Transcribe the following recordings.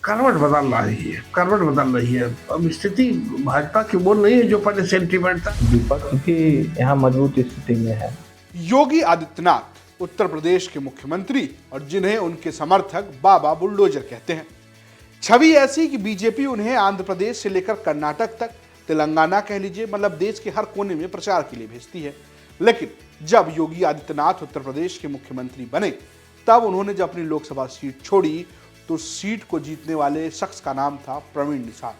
करवट बदल रही है। अब स्थिति भाजपा की वो नहीं है जो पहले सेंटीमेंट था। विपक्ष भी यहाँ मजबूत स्थिति में है। योगी आदित्यनाथ उत्तर प्रदेश के मुख्यमंत्री और जिन्हें उनके समर्थक बाबा बुलडोजर कहते हैं। छवि ऐसी कि बीजेपी उन्हें आंध्र प्रदेश से लेकर कर्नाटक तक, तेलंगाना कह लीजिए, मतलब देश के हर कोने में प्रचार के लिए भेजती है। लेकिन जब योगी आदित्यनाथ उत्तर प्रदेश के मुख्यमंत्री बने, तब उन्होंने जब अपनी लोकसभा सीट छोड़ी तो सीट को जीतने वाले शख्स का नाम था प्रवीण निषाद।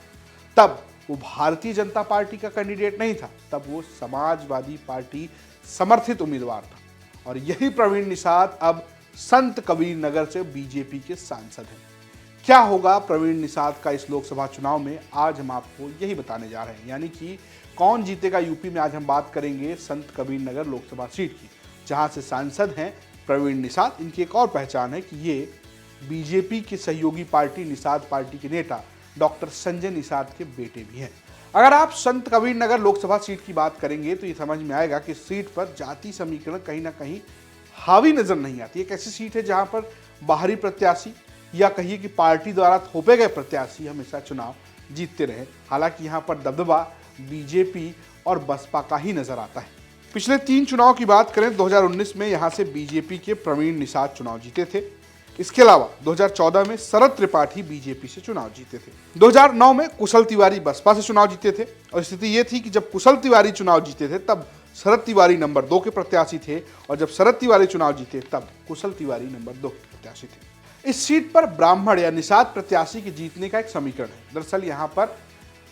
तब वो भारतीय जनता पार्टी का कैंडिडेट नहीं था, तब वो समाजवादी पार्टी समर्थित उम्मीदवार था। और यही प्रवीण निषाद अब संत कबीर नगर से बीजेपी के सांसद हैं। क्या होगा प्रवीण निषाद का इस लोकसभा चुनाव में, आज हम आपको यही बताने जा रहे हैं। यानी कि कौन जीतेगा यूपी में, आज हम बात करेंगे संत कबीर नगर लोकसभा सीट की, जहां से सांसद हैं प्रवीण निषाद। इनकी एक और पहचान है कि ये बीजेपी की सहयोगी पार्टी निषाद पार्टी के नेता डॉक्टर संजय निषाद के बेटे भी हैं। अगर आप संत कबीर नगर लोकसभा सीट की बात करेंगे तो ये समझ में आएगा कि सीट पर जाति समीकरण कहीं ना कहीं हावी नजर नहीं आती। एक ऐसी सीट है जहां पर बाहरी प्रत्याशी या कहिए कि पार्टी द्वारा थोपे गए प्रत्याशी हमेशा चुनाव जीतते रहे। हालांकि यहां पर दबदबा बीजेपी और बसपा का ही नजर आता है। पिछले 3 चुनाव की बात करें, 2019 में यहां से बीजेपी के प्रवीण निषाद चुनाव जीते थे। इसके अलावा 2014 में शरद त्रिपाठी बीजेपी से चुनाव जीते थे। 2009 में कुशल तिवारी बसपा से चुनाव जीते थे। और स्थिति यह थी कि जब कुशल तिवारी चुनाव जीते थे तब शरद तिवारी नंबर 2 के प्रत्याशी थे, और जब शरद तिवारी चुनाव जीते तब कुशल तिवारी नंबर 2 के प्रत्याशी थे। इस सीट पर ब्राह्मण या निषाद प्रत्याशी के जीतने का एक समीकरण है। दरअसल यहाँ पर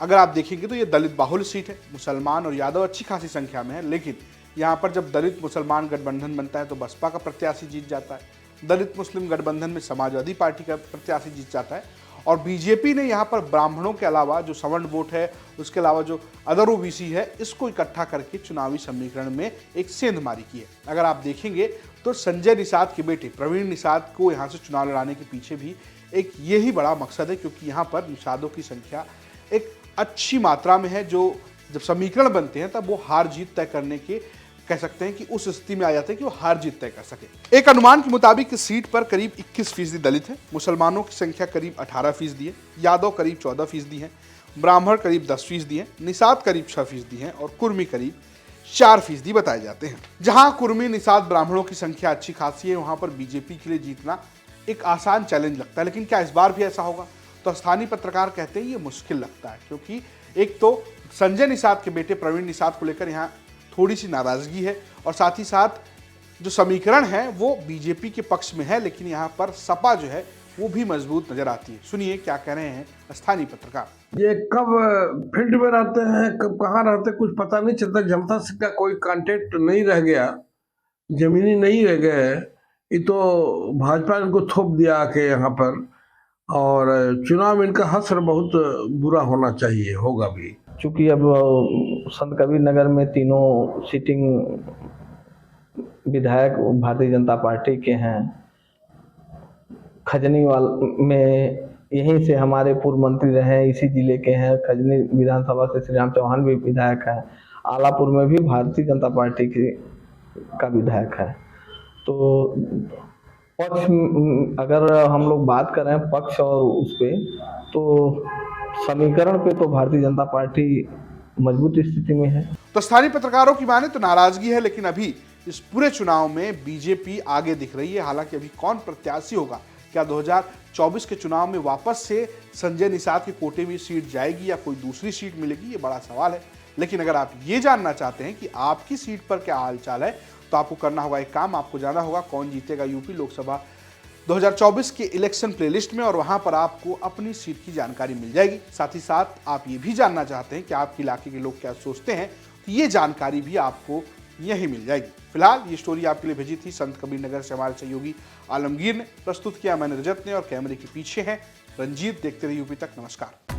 अगर आप देखेंगे तो ये दलित बाहुल्य सीट है। मुसलमान और यादव अच्छी खासी संख्या में है, लेकिन यहाँ पर जब दलित मुसलमान गठबंधन बनता है तो बसपा का प्रत्याशी जीत जाता है। दलित मुस्लिम गठबंधन में समाजवादी पार्टी का प्रत्याशी जीत जाता है। और बीजेपी ने यहाँ पर ब्राह्मणों के अलावा जो सवर्ण वोट है, उसके अलावा जो अदर ओबीसी है, इसको इकट्ठा करके चुनावी समीकरण में एक सेंधमारी की है। अगर आप देखेंगे तो संजय निषाद के बेटे प्रवीण निषाद को यहाँ से चुनाव लड़ाने के पीछे भी एक यही बड़ा मकसद है, क्योंकि यहाँ पर निषादों की संख्या एक अच्छी मात्रा में है, जो जब समीकरण बनते हैं तब वो हार जीत तय करने के कह सकते हैं कि उस स्थिति में आ जाते हैं कि वो हार जीत तय कर सके। एक अनुमान के मुताबिक इस सीट पर करीब 21% दलित है, मुसलमानों की संख्या करीब 18% है, यादव करीब 14% है, ब्राह्मण करीब 10% है, निषाद करीब 6% है और कुर्मी करीब 4% बताए जाते हैं। जहां कुर्मी निषाद ब्राह्मणों की संख्या अच्छी खासी है, वहां पर बीजेपी के लिए जीतना एक आसान चैलेंज लगता है। लेकिन क्या इस बार भी ऐसा होगा? तो स्थानीय पत्रकार कहते हैं ये मुश्किल लगता है, क्योंकि एक तो संजय निषाद के बेटे प्रवीण निषाद को लेकर यहाँ थोड़ी सी नाराजगी है, और साथ ही साथ जो समीकरण है वो बीजेपी के पक्ष में है, लेकिन यहाँ पर सपा जो है वो भी मजबूत नजर आती है। सुनिए क्या कह रहे हैं स्थानीय पत्रकार। ये कब फील्ड में रहते हैं, कब कहाँ रहते हैं, कुछ पता नहीं चलता। जनता से का कोई कांटेक्ट नहीं रह गया, जमीनी नहीं रह गए। ये तो भाजपा ने इनको थोप दिया आके यहाँ पर, और चुनाव में इनका हश्र बहुत बुरा होना चाहिए, होगा भी। चूंकि अब संत कबीर नगर में तीनों सिटिंग विधायक भारतीय जनता पार्टी के हैं। खजनीवाल में यहीं से हमारे पूर्व मंत्री रहे, इसी जिले के हैं। खजनी विधानसभा से श्री राम चौहान भी विधायक हैं। आलापुर में भी भारतीय जनता पार्टी का विधायक है। तो पक्ष, अगर हम लोग बात करें पक्ष और उस पे, तो समीकरण पे तो भारतीय जनता पार्टी मजबूत स्थिति में है। तो स्थानीय पत्रकारों की माने तो नाराजगी है, लेकिन अभी इस पूरे चुनाव में बीजेपी आगे दिख रही है। हालांकि अभी कौन प्रत्याशी होगा, क्या 2024 के चुनाव में वापस से संजय निषाद की कोटे में सीट जाएगी या कोई दूसरी सीट मिलेगी, ये बड़ा सवाल है। लेकिन अगर आप ये जानना चाहते हैं कि आपकी सीट पर क्या हालचाल है, तो आपको करना होगा एक काम, आपको जाना होगा कौन जीतेगा यूपी लोकसभा 2024 के इलेक्शन प्लेलिस्ट में, और वहां पर आपको अपनी सीट की जानकारी मिल जाएगी। साथ ही साथ आप ये भी जानना चाहते हैं कि आपके इलाके के लोग क्या सोचते हैं, तो ये जानकारी भी आपको यही मिल जाएगी। फिलहाल ये स्टोरी आपके लिए भेजी थी संत कबीर नगर से हमारे सहयोगी आलमगीर ने, प्रस्तुत किया मैंने रजत ने, और कैमरे के पीछे हैं रंजीत। देखते रहिए यूपी तक। नमस्कार।